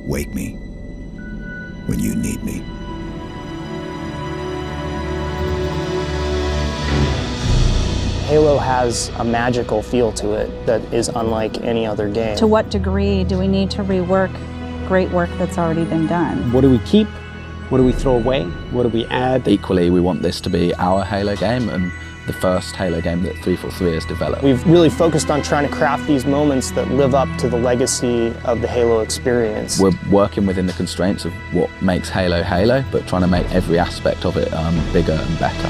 Wake me when you need me. Halo has a magical feel to it that is unlike any other game. To what degree do we need to rework great work that's already been done? What do we keep? What do we throw away? What do we add? Equally, we want this to be our Halo game and the first Halo game that 343 has developed. We've really focused on trying to craft these moments that live up to the legacy of the Halo experience. We're working within the constraints of what makes Halo Halo, but trying to make every aspect of it bigger and better.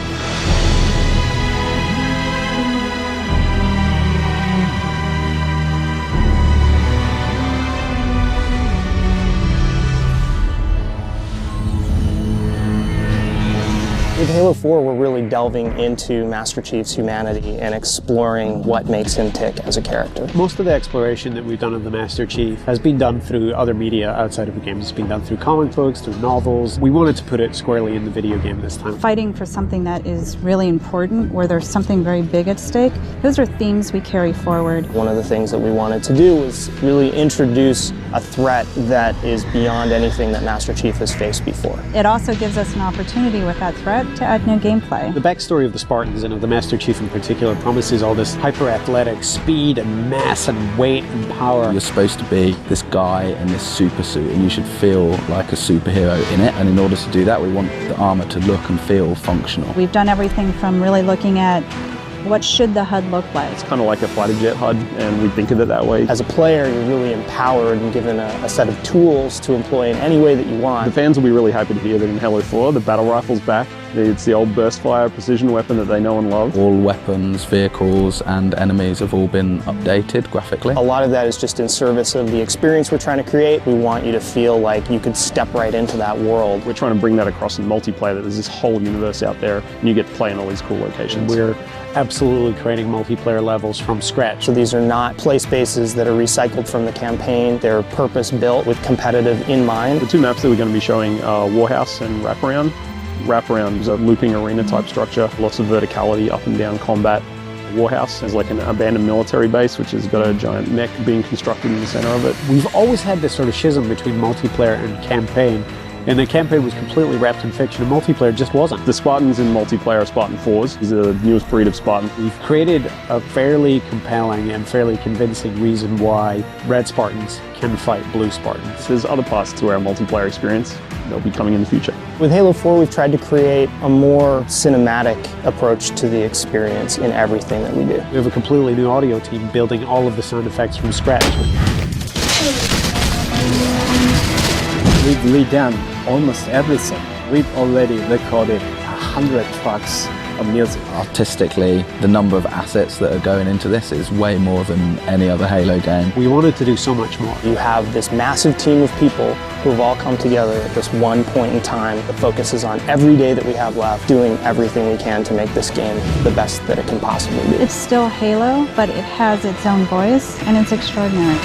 With Halo 4, we're really delving into Master Chief's humanity and exploring what makes him tick as a character. Most of the exploration that we've done of the Master Chief has been done through other media outside of the game. It's been done through comic books, through novels. We wanted to put it squarely in the video game this time. Fighting for something that is really important, where there's something very big at stake, those are themes we carry forward. One of the things that we wanted to do was really introduce a threat that is beyond anything that Master Chief has faced before. It also gives us an opportunity with that threat to add new gameplay. The backstory of the Spartans and of the Master Chief in particular promises all this hyper-athletic speed and mass and weight and power. You're supposed to be this guy in this super suit and you should feel like a superhero in it, and in order to do that we want the armor to look and feel functional. We've done everything from really looking at what should the HUD look like. It's kind of like a fighter jet HUD, and we think of it that way. As a player, you're really empowered and given a set of tools to employ in any way that you want. The fans will be really happy to hear that in Halo 4, the battle rifle's back. It's the old burst fire precision weapon that they know and love. All weapons, vehicles and enemies have all been updated graphically. A lot of that is just in service of the experience we're trying to create. We want you to feel like you could step right into that world. We're trying to bring that across in multiplayer, that there's this whole universe out there and you get to play in all these cool locations. We're absolutely creating multiplayer levels from scratch. So these are not play spaces that are recycled from the campaign. They're purpose-built with competitive in mind. The two maps that we're going to be showing are Warhouse and Wraparound. Wraparound is a looping arena type structure, lots of verticality, up and down combat. Warhouse is like an abandoned military base which has got a giant mech being constructed in the center of it. We've always had this sort of schism between multiplayer and campaign. And the campaign was completely wrapped in fiction, and multiplayer just wasn't. The Spartans in multiplayer are Spartan 4s. These are the newest breed of Spartan. We've created a fairly compelling and fairly convincing reason why Red Spartans can fight Blue Spartans. There's other parts to our multiplayer experience. They'll be coming in the future. With Halo 4, we've tried to create a more cinematic approach to the experience in everything that we do. We have a completely new audio team building all of the sound effects from scratch. We've redone almost everything. We've already recorded 100 tracks of music. Artistically, the number of assets that are going into this is way more than any other Halo game. We wanted to do so much more. You have this massive team of people who have all come together at this one point in time that focuses on every day that we have left, doing everything we can to make this game the best that it can possibly be. It's still Halo, but it has its own voice, and it's extraordinary.